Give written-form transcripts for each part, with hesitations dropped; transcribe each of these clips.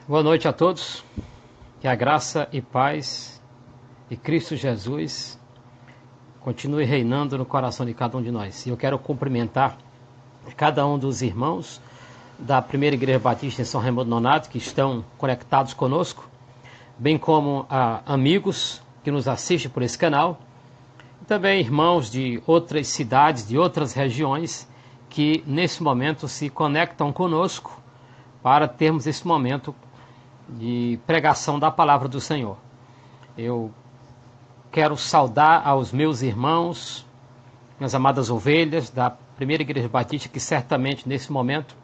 Boa noite a todos, que a graça e paz de Cristo Jesus continue reinando no coração de cada um de nós. E eu quero cumprimentar cada um dos irmãos da Primeira Igreja Batista em São Raimundo Nonato que estão conectados conosco, bem como amigos que nos assistem por esse canal, e também irmãos de outras cidades, de outras regiões, que nesse momento se conectam conosco para termos esse momento de pregação da palavra do Senhor. Eu quero saudar aos meus irmãos, minhas amadas ovelhas da Primeira Igreja Batista, que certamente nesse momento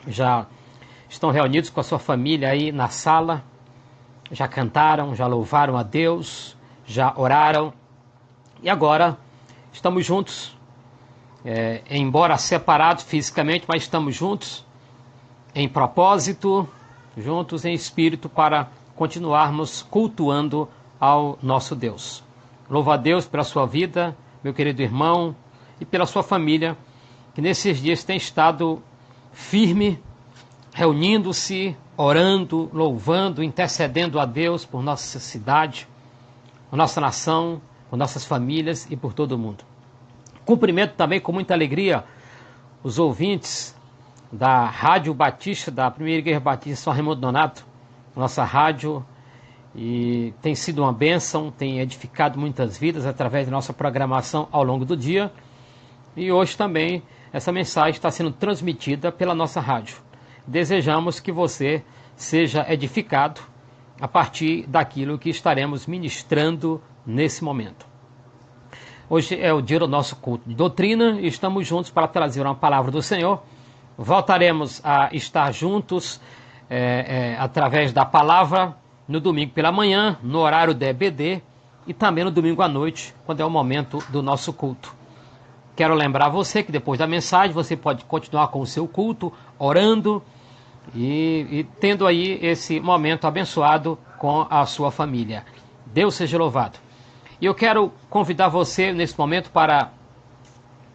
já estão reunidos com a sua família aí na sala, já cantaram, já louvaram a Deus, já oraram, e agora estamos juntos, embora separados fisicamente, mas estamos juntos em propósito, juntos em espírito, para continuarmos cultuando ao nosso Deus. Louvo a Deus pela sua vida, meu querido irmão, e pela sua família, que nesses dias tem estado firme, reunindo-se, orando, louvando, intercedendo a Deus por nossa cidade, por nossa nação, por nossas famílias e por todo o mundo. Cumprimento também com muita alegria os ouvintes da Rádio Batista, da Primeira Igreja Batista São Raimundo Nonato, nossa rádio, e tem sido uma bênção, tem edificado muitas vidas através da nossa programação ao longo do dia, e hoje também essa mensagem está sendo transmitida pela nossa rádio. Desejamos que você seja edificado a partir daquilo que estaremos ministrando nesse momento. Hoje é o dia do nosso culto de doutrina e estamos juntos para trazer uma palavra do Senhor. Voltaremos a estar juntos através da palavra no domingo pela manhã, no horário da EBD, e também no domingo à noite, quando é o momento do nosso culto. Quero lembrar você que depois da mensagem você pode continuar com o seu culto, orando e tendo aí esse momento abençoado com a sua família. Deus seja louvado. E eu quero convidar você nesse momento para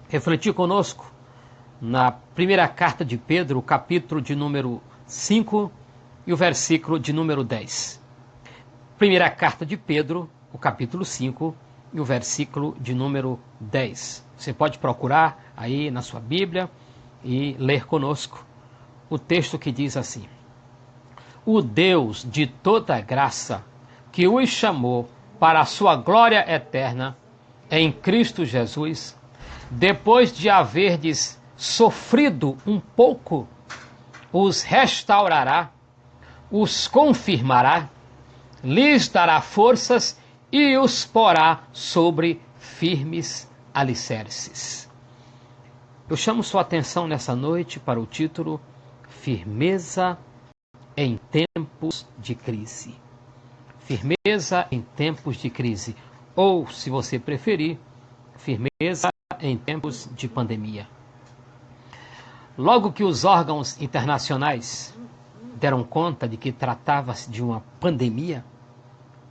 refletir conosco na primeira carta de Pedro, o capítulo de número 5 e o versículo de número 10. Primeira carta de Pedro, o capítulo 5 e o versículo de número 10. Você pode procurar aí na sua Bíblia e ler conosco o texto que diz assim: O Deus de toda graça, que os chamou para a sua glória eterna em Cristo Jesus, depois de haverdes sofrido um pouco, os restaurará, os confirmará, lhes dará forças e os porá sobre firmes alicerces. Eu chamo sua atenção nessa noite para o título Firmeza em tempos de crise. Firmeza em tempos de crise, ou, se você preferir, firmeza em tempos de pandemia. Logo que os órgãos internacionais deram conta de que tratava-se de uma pandemia,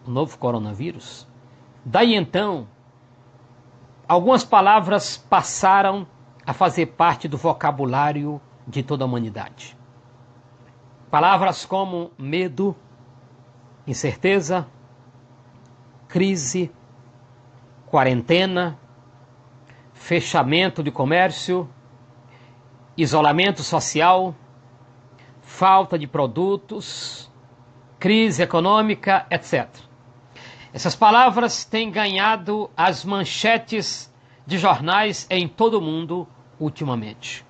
o novo coronavírus, daí então, algumas palavras passaram a fazer parte do vocabulário de toda a humanidade. Palavras como medo, incerteza, crise, quarentena, fechamento de comércio, isolamento social, falta de produtos, crise econômica, etc. Essas palavras têm ganhado as manchetes de jornais em todo o mundo ultimamente.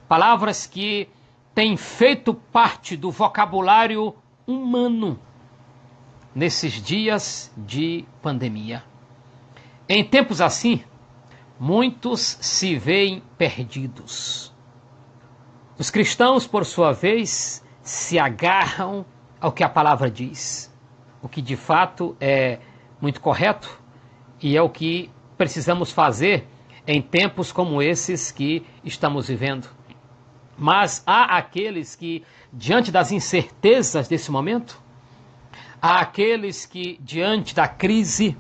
Palavras que têm feito parte do vocabulário humano nesses dias de pandemia. Em tempos assim, muitos se veem perdidos. Os cristãos, por sua vez, se agarram ao que a palavra diz, o que de fato é muito correto e é o que precisamos fazer em tempos como esses que estamos vivendo. Mas há aqueles que, diante das incertezas desse momento, há aqueles que, diante da crise,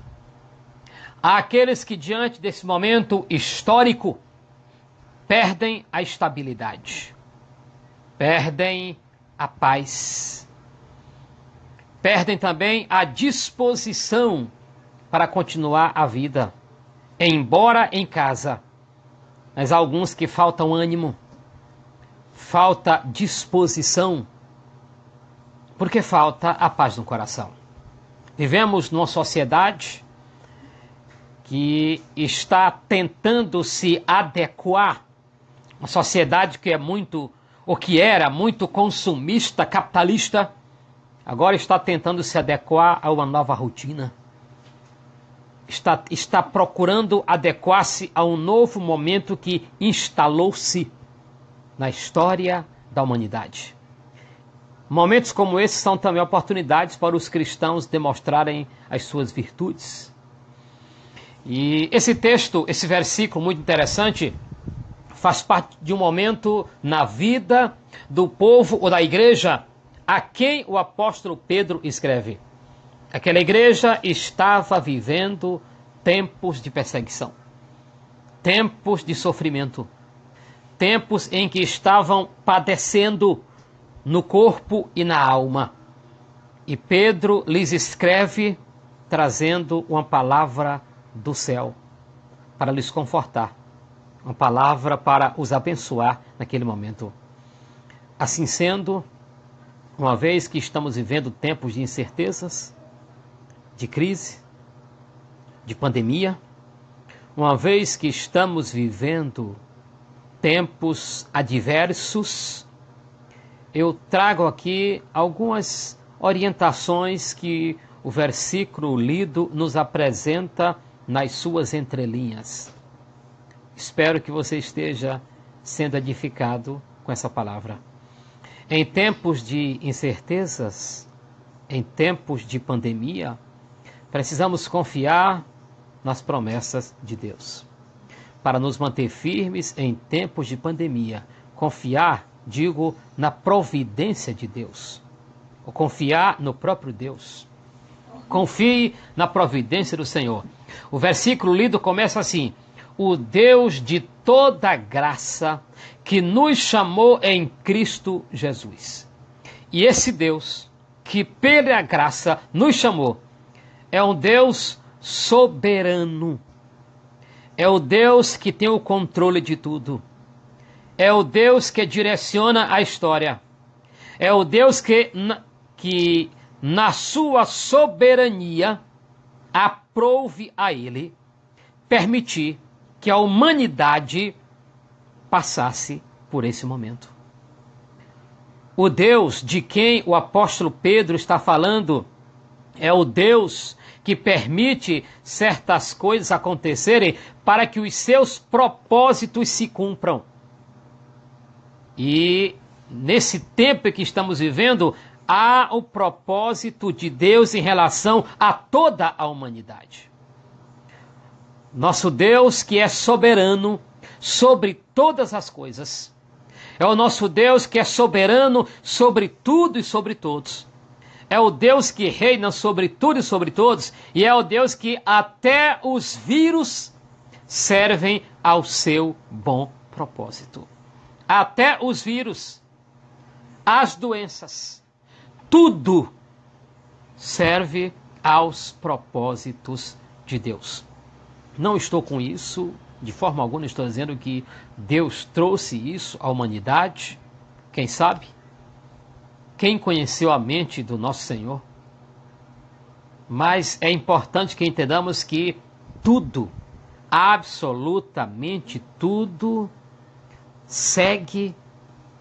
há aqueles que, diante desse momento histórico, perdem a estabilidade, perdem a paz, perdem também a disposição para continuar a vida, embora em casa. Mas há alguns que faltam ânimo, falta disposição, porque falta a paz no coração. Vivemos numa sociedade que está tentando se adequar, uma sociedade que é muito, ou que era muito consumista, capitalista, agora está tentando se adequar a uma nova rotina. Está procurando adequar-se a um novo momento que instalou-se na história da humanidade. Momentos como esses são também oportunidades para os cristãos demonstrarem as suas virtudes. E esse texto, esse versículo muito interessante, faz parte de um momento na vida do povo ou da igreja a quem o apóstolo Pedro escreve. Aquela igreja estava vivendo tempos de perseguição, tempos de sofrimento, tempos em que estavam padecendo no corpo e na alma. E Pedro lhes escreve trazendo uma palavra do céu para lhes confortar, uma palavra para os abençoar naquele momento. Assim sendo, uma vez que estamos vivendo tempos de incertezas, de crise, de pandemia, uma vez que estamos vivendo tempos adversos, eu trago aqui algumas orientações que o versículo lido nos apresenta nas suas entrelinhas. Espero que você esteja sendo edificado com essa palavra. Em tempos de incertezas, em tempos de pandemia, precisamos confiar nas promessas de Deus. Para nos manter firmes em tempos de pandemia, confiar, digo, na providência de Deus. Ou confiar no próprio Deus. Confie na providência do Senhor. O versículo lido começa assim: o Deus de toda graça que nos chamou em Cristo Jesus. E esse Deus que pela graça nos chamou é um Deus soberano. É o Deus que tem o controle de tudo. É o Deus que direciona a história. É o Deus que na sua soberania aprouve a Ele permitir que a humanidade passasse por esse momento. O Deus de quem o apóstolo Pedro está falando é o Deus que permite certas coisas acontecerem para que os seus propósitos se cumpram. E nesse tempo que estamos vivendo, há o propósito de Deus em relação a toda a humanidade. Nosso Deus que é soberano sobre todas as coisas. É o nosso Deus que é soberano sobre tudo e sobre todos. É o Deus que reina sobre tudo e sobre todos. E é o Deus que até os vírus servem ao seu bom propósito. Até os vírus, as doenças, tudo serve aos propósitos de Deus. Não estou com isso, de forma alguma estou dizendo que Deus trouxe isso à humanidade. Quem sabe? Quem conheceu a mente do nosso Senhor? Mas é importante que entendamos que tudo, absolutamente tudo, segue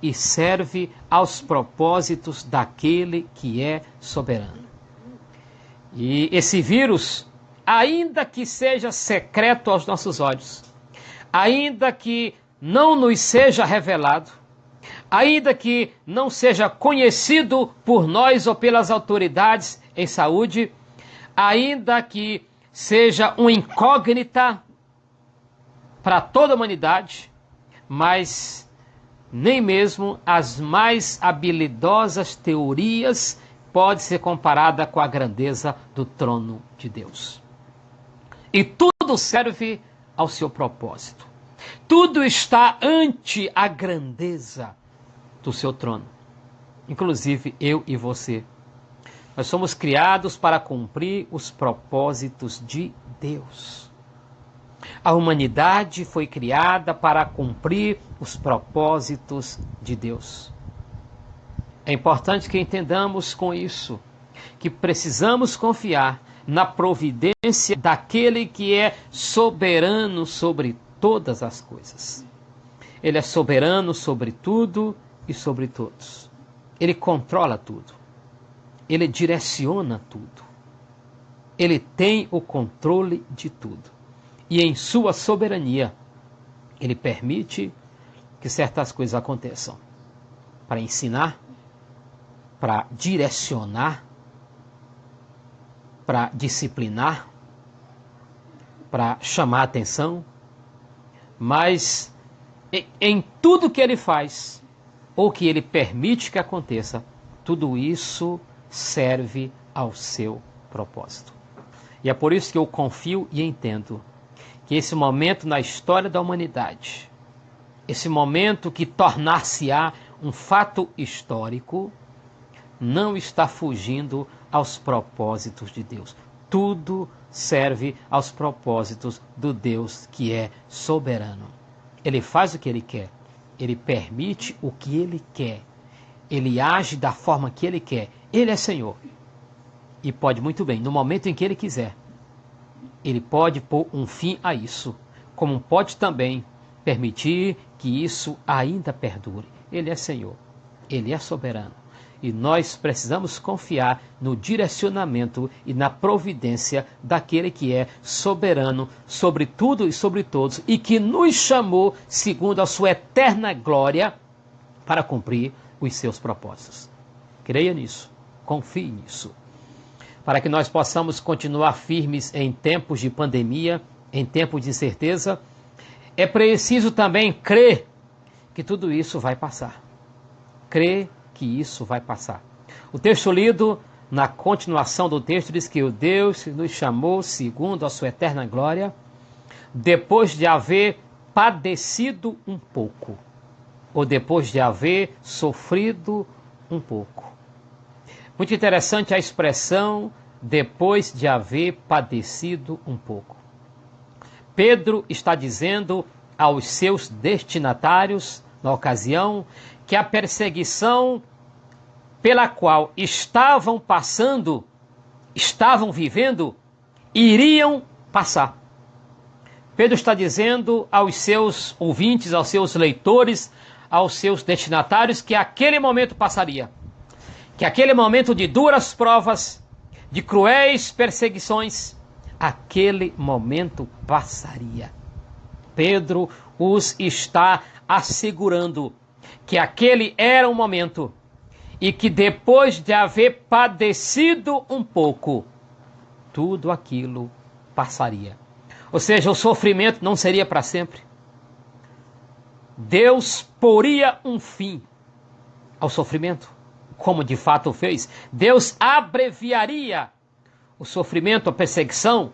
e serve aos propósitos daquele que é soberano. E esse vírus, ainda que seja secreto aos nossos olhos, ainda que não nos seja revelado, ainda que não seja conhecido por nós ou pelas autoridades em saúde, ainda que seja uma incógnita para toda a humanidade, mas nem mesmo as mais habilidosas teorias pode ser comparada com a grandeza do trono de Deus. E tudo serve ao seu propósito. Tudo está ante a grandeza do seu trono. Inclusive eu e você. Nós somos criados para cumprir os propósitos de Deus. A humanidade foi criada para cumprir os propósitos de Deus. É importante que entendamos com isso que precisamos confiar na providência daquele que é soberano sobre todas as coisas. Ele é soberano sobre tudo e sobre todos. Ele controla tudo. Ele direciona tudo. Ele tem o controle de tudo. E em sua soberania, ele permite que certas coisas aconteçam. Para ensinar, para direcionar, para disciplinar, para chamar a atenção. Mas em tudo que ele faz, ou que ele permite que aconteça, tudo isso serve ao seu propósito. E é por isso que eu confio e entendo que esse momento na história da humanidade, esse momento que tornar-se-á um fato histórico, não está fugindo aos propósitos de Deus. Tudo serve aos propósitos do Deus que é soberano. Ele faz o que ele quer, ele permite o que ele quer, ele age da forma que ele quer. Ele é Senhor e pode muito bem, no momento em que ele quiser, ele pode pôr um fim a isso, como pode também permitir que isso ainda perdure. Ele é Senhor, ele é soberano. E nós precisamos confiar no direcionamento e na providência daquele que é soberano sobre tudo e sobre todos e que nos chamou segundo a sua eterna glória para cumprir os seus propósitos. Creia nisso, confie nisso. Para que nós possamos continuar firmes em tempos de pandemia, em tempos de incerteza, é preciso também crer que tudo isso vai passar. Crer que isso vai passar. O texto lido, na continuação do texto, diz que o Deus nos chamou segundo a sua eterna glória, depois de haver padecido um pouco, ou depois de haver sofrido um pouco. Muito interessante a expressão depois de haver padecido um pouco. Pedro está dizendo aos seus destinatários, na ocasião, que a perseguição pela qual estavam passando, estavam vivendo, iriam passar. Pedro está dizendo aos seus ouvintes, aos seus leitores, aos seus destinatários, que aquele momento passaria. Que aquele momento de duras provas, de cruéis perseguições, aquele momento passaria. Pedro os está assegurando que aquele era um momento e que depois de haver padecido um pouco, tudo aquilo passaria. Ou seja, o sofrimento não seria para sempre. Deus poria um fim ao sofrimento, como de fato fez. Deus abreviaria o sofrimento, a perseguição,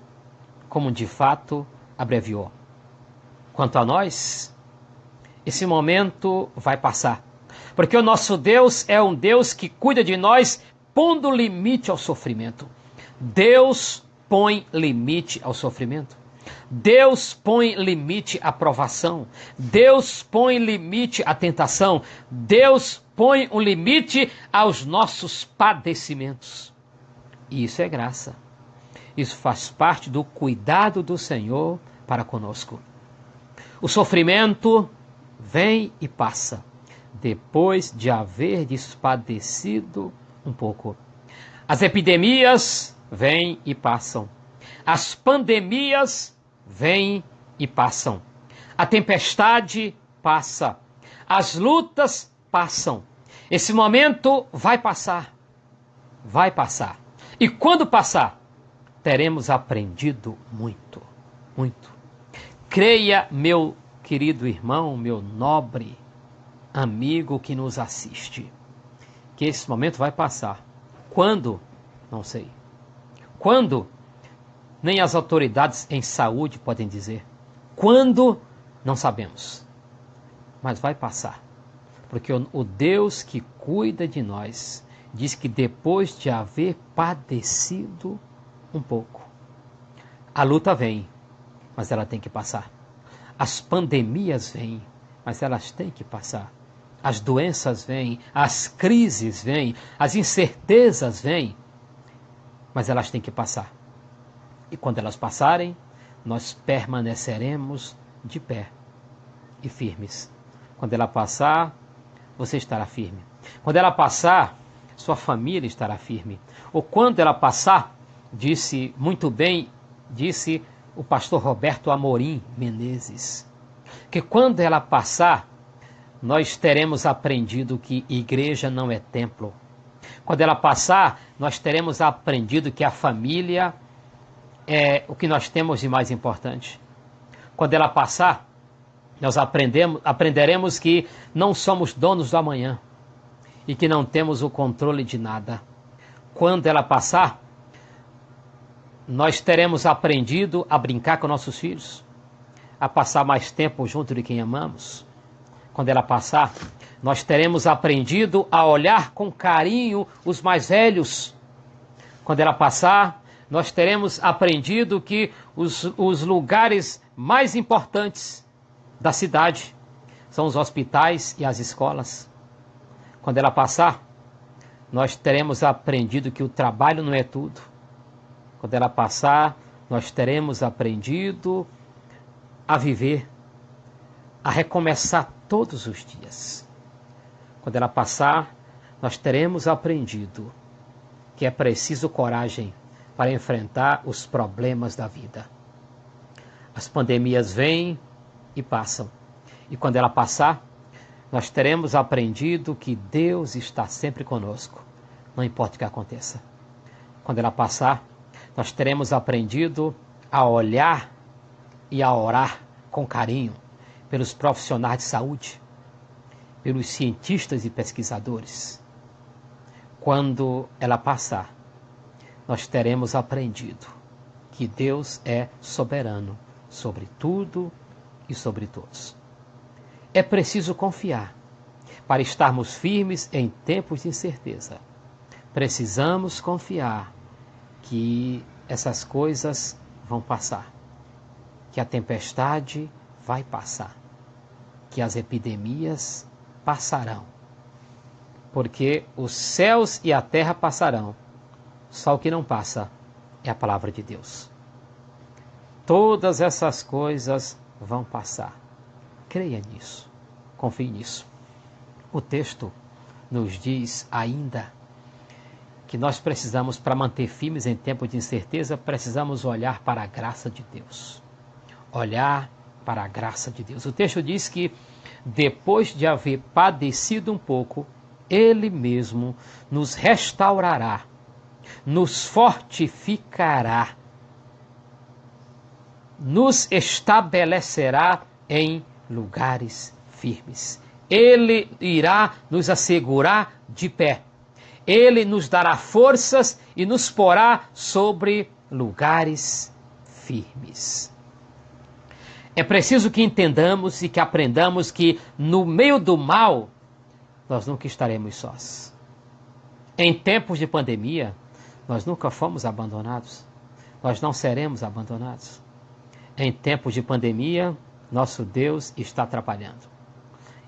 como de fato abreviou. Quanto a nós, esse momento vai passar. Porque o nosso Deus é um Deus que cuida de nós, pondo limite ao sofrimento. Deus põe limite ao sofrimento. Deus põe limite à provação. Deus põe limite à tentação. Deus põe um limite aos nossos padecimentos. E isso é graça. Isso faz parte do cuidado do Senhor para conosco. O sofrimento vem e passa, depois de haver padecido um pouco. As epidemias vêm e passam. As pandemias vêm e passam. A tempestade passa. As lutas passam. Esse momento vai passar. Vai passar. E quando passar, teremos aprendido muito, muito. Creia, meu querido irmão, meu nobre amigo que nos assiste, que esse momento vai passar. Quando? Não sei. Quando? Nem as autoridades em saúde podem dizer. Quando? Não sabemos. Mas vai passar. Porque o Deus que cuida de nós diz que depois de haver padecido um pouco, a luta vem, mas ela tem que passar. As pandemias vêm, mas elas têm que passar. As doenças vêm, as crises vêm, as incertezas vêm, mas elas têm que passar. E quando elas passarem, nós permaneceremos de pé e firmes. Quando ela passar, você estará firme. Quando ela passar, sua família estará firme. Ou quando ela passar, disse muito bem, disse o pastor Roberto Amorim Menezes, que quando ela passar, nós teremos aprendido que igreja não é templo. Quando ela passar, nós teremos aprendido que a família é o que nós temos de mais importante. Quando ela passar, nós aprenderemos que não somos donos do amanhã e que não temos o controle de nada. Quando ela passar, nós teremos aprendido a brincar com nossos filhos, a passar mais tempo junto de quem amamos. Quando ela passar, nós teremos aprendido a olhar com carinho os mais velhos. Quando ela passar, nós teremos aprendido que os lugares mais importantes da cidade são os hospitais e as escolas. Quando ela passar, nós teremos aprendido que o trabalho não é tudo. Quando ela passar, nós teremos aprendido a viver, a recomeçar todos os dias. Quando ela passar, nós teremos aprendido que é preciso coragem para enfrentar os problemas da vida. As pandemias vêm e passam. E quando ela passar, nós teremos aprendido que Deus está sempre conosco, não importa o que aconteça. Quando ela passar, nós teremos aprendido a olhar e a orar com carinho pelos profissionais de saúde, pelos cientistas e pesquisadores. Quando ela passar, nós teremos aprendido que Deus é soberano sobre tudo e sobre todos. É preciso confiar para estarmos firmes em tempos de incerteza. Precisamos confiar que essas coisas vão passar, que a tempestade vai passar, que as epidemias passarão, porque os céus e a terra passarão, só o que não passa é a palavra de Deus. Todas essas coisas vão passar. Creia nisso, confie nisso. O texto nos diz ainda que nós precisamos, para manter firmes em tempo de incerteza, precisamos olhar para a graça de Deus. Olhar para a graça de Deus. O texto diz que depois de haver padecido um pouco, Ele mesmo nos restaurará, nos fortificará, nos estabelecerá em lugares firmes. Ele irá nos assegurar de pé. Ele nos dará forças e nos porá sobre lugares firmes. É preciso que entendamos e que aprendamos que no meio do mal, nós nunca estaremos sós. Em tempos de pandemia, nós nunca fomos abandonados. Nós não seremos abandonados. Em tempos de pandemia, nosso Deus está trabalhando.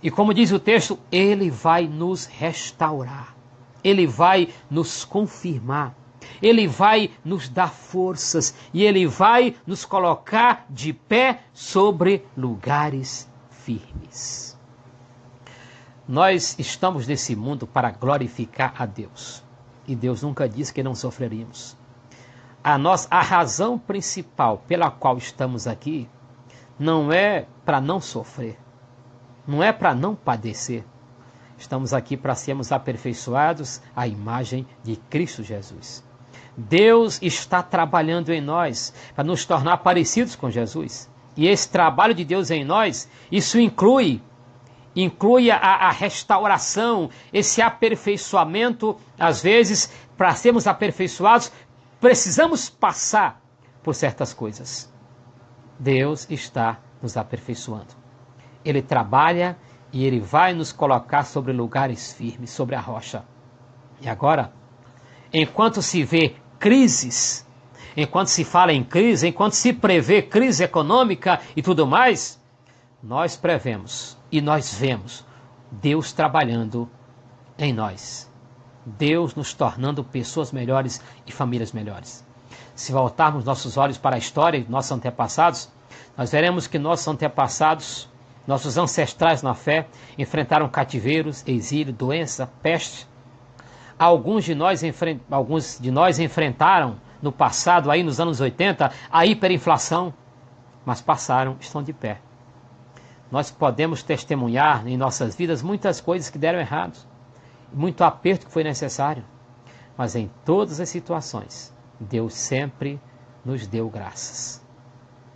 E como diz o texto, Ele vai nos restaurar. Ele vai nos confirmar. Ele vai nos dar forças. E Ele vai nos colocar de pé sobre lugares firmes. Nós estamos nesse mundo para glorificar a Deus. E Deus nunca disse que não sofreríamos. A razão principal pela qual estamos aqui não é para não sofrer. Não é para não padecer. Estamos aqui para sermos aperfeiçoados à imagem de Cristo Jesus. Deus está trabalhando em nós para nos tornar parecidos com Jesus. E esse trabalho de Deus em nós, isso inclui a restauração, esse aperfeiçoamento. Às vezes, para sermos aperfeiçoados, precisamos passar por certas coisas. Deus está nos aperfeiçoando. Ele trabalha e Ele vai nos colocar sobre lugares firmes, sobre a rocha. E agora, enquanto se vê crises, enquanto se fala em crise, enquanto se prevê crise econômica e tudo mais, nós prevemos e nós vemos Deus trabalhando em nós. Deus nos tornando pessoas melhores e famílias melhores. Se voltarmos nossos olhos para a história de nossos antepassados, nós veremos que nossos antepassados, nossos ancestrais na fé, enfrentaram cativeiros, exílio, doença, peste. Alguns de nós enfrentaram no passado, aí nos anos 80, a hiperinflação, mas passaram, estão de pé. Nós podemos testemunhar em nossas vidas muitas coisas que deram errado, muito aperto que foi necessário, mas em todas as situações, Deus sempre nos deu graças.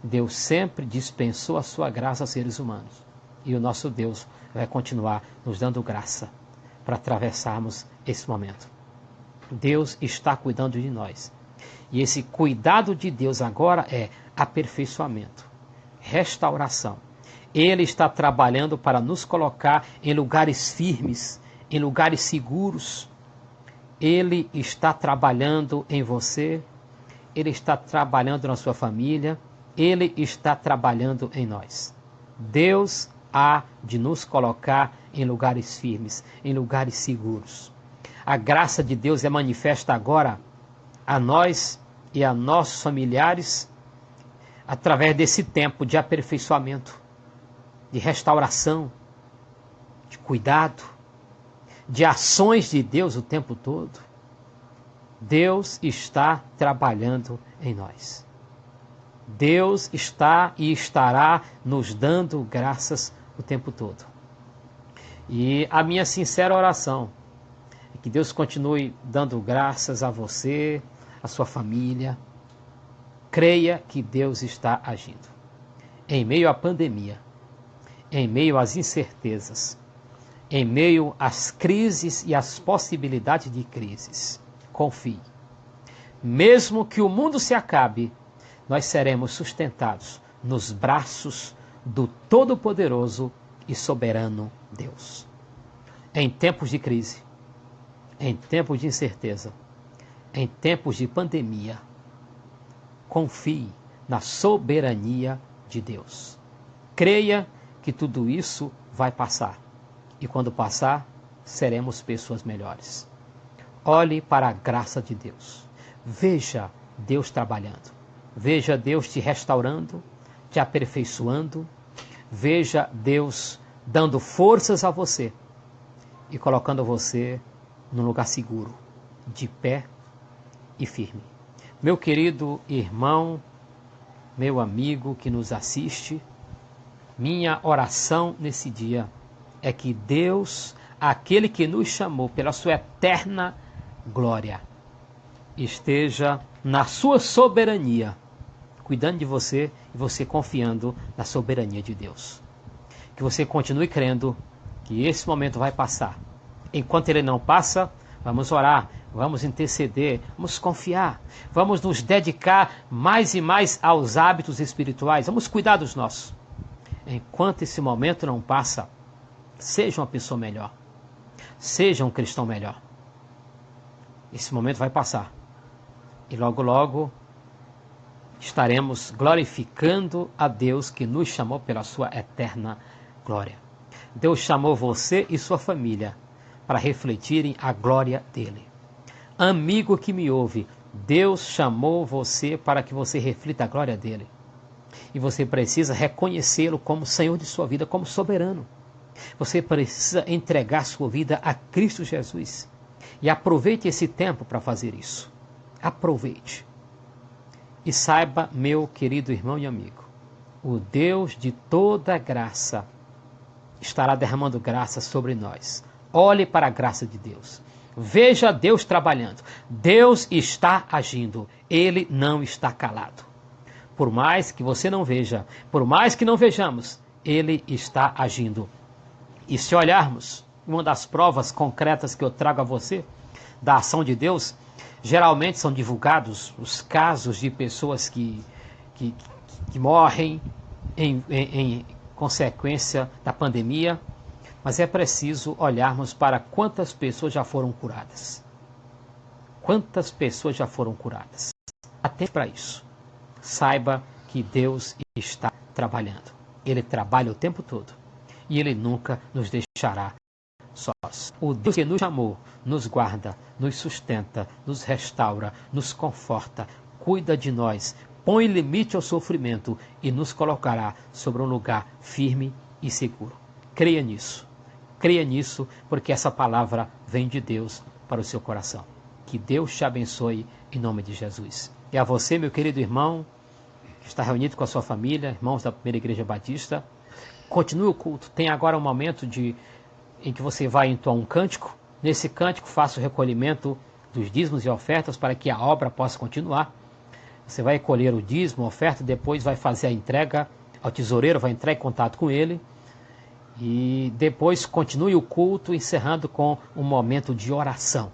Deus sempre dispensou a sua graça aos seres humanos. E o nosso Deus vai continuar nos dando graça para atravessarmos esse momento. Deus está cuidando de nós. E esse cuidado de Deus agora é aperfeiçoamento, restauração. Ele está trabalhando para nos colocar em lugares firmes, em lugares seguros. Ele está trabalhando em você, Ele está trabalhando na sua família, Ele está trabalhando em nós. Deus há de nos colocar em lugares firmes, em lugares seguros. A graça de Deus é manifesta agora a nós e a nossos familiares através desse tempo de aperfeiçoamento, de restauração, de cuidado, de ações de Deus o tempo todo. Deus está trabalhando em nós. Deus está e estará nos dando graças o tempo todo. E a minha sincera oração é que Deus continue dando graças a você, a sua família. Creia que Deus está agindo. Em meio à pandemia, em meio às incertezas, em meio às crises e às possibilidades de crises, confie. Mesmo que o mundo se acabe, nós seremos sustentados nos braços do Todo-Poderoso e Soberano Deus. Em tempos de crise, em tempos de incerteza, em tempos de pandemia, confie na soberania de Deus. Creia que tudo isso vai passar. E quando passar, seremos pessoas melhores. Olhe para a graça de Deus. Veja Deus trabalhando. Veja Deus te restaurando, te aperfeiçoando. Veja Deus dando forças a você e colocando você num lugar seguro, de pé e firme. Meu querido irmão, meu amigo que nos assiste, minha oração nesse dia é que Deus, aquele que nos chamou pela sua eterna glória, esteja na sua soberania, cuidando de você e você confiando na soberania de Deus. Que você continue crendo que esse momento vai passar. Enquanto ele não passa, vamos orar, vamos interceder, vamos confiar, vamos nos dedicar mais e mais aos hábitos espirituais, vamos cuidar dos nossos. Enquanto esse momento não passa, seja uma pessoa melhor, seja um cristão melhor. Esse momento vai passar e logo, logo estaremos glorificando a Deus que nos chamou pela sua eterna glória. Deus chamou você e sua família para refletirem a glória dele. Amigo que me ouve, Deus chamou você para que você reflita a glória dele. E você precisa reconhecê-lo como Senhor de sua vida, como soberano. Você precisa entregar sua vida a Cristo Jesus. E aproveite esse tempo para fazer isso. Aproveite. E saiba, meu querido irmão e amigo, o Deus de toda graça estará derramando graça sobre nós. Olhe para a graça de Deus. Veja Deus trabalhando. Deus está agindo. Ele não está calado. Por mais que você não veja, por mais que não vejamos, Ele está agindo. E se olharmos, uma das provas concretas que eu trago a você, da ação de Deus, geralmente são divulgados os casos de pessoas que morrem em consequência da pandemia, mas é preciso olharmos para quantas pessoas já foram curadas. Quantas pessoas já foram curadas? Atente para isso. Saiba que Deus está trabalhando. Ele trabalha o tempo todo. E Ele nunca nos deixará sós. O Deus que nos chamou, nos guarda, nos sustenta, nos restaura, nos conforta, cuida de nós, põe limite ao sofrimento e nos colocará sobre um lugar firme e seguro. Creia nisso, porque essa palavra vem de Deus para o seu coração. Que Deus te abençoe em nome de Jesus. E a você, meu querido irmão, que está reunido com a sua família, irmãos da Primeira Igreja Batista, continue o culto. Tem agora um momento em que você vai entoar um cântico. Nesse cântico, faça o recolhimento dos dízimos e ofertas para que a obra possa continuar. Você vai colher o dízimo, a oferta, depois vai fazer a entrega ao tesoureiro, vai entrar em contato com ele. E depois continue o culto, encerrando com um momento de oração.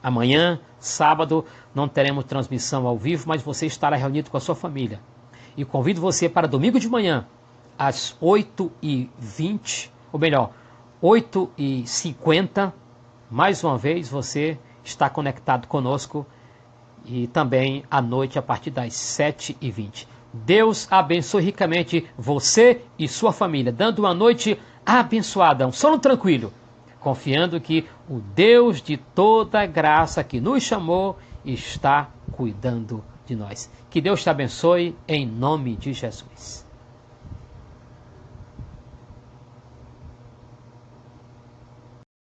Amanhã, sábado, não teremos transmissão ao vivo, mas você estará reunido com a sua família. E convido você para domingo de manhã, às 8h20, ou melhor, 8h50, mais uma vez você está conectado conosco, e também à noite a partir das 7h20. Deus abençoe ricamente você e sua família, dando uma noite abençoada, um sono tranquilo, confiando que o Deus de toda graça que nos chamou está cuidando de nós. Que Deus te abençoe em nome de Jesus.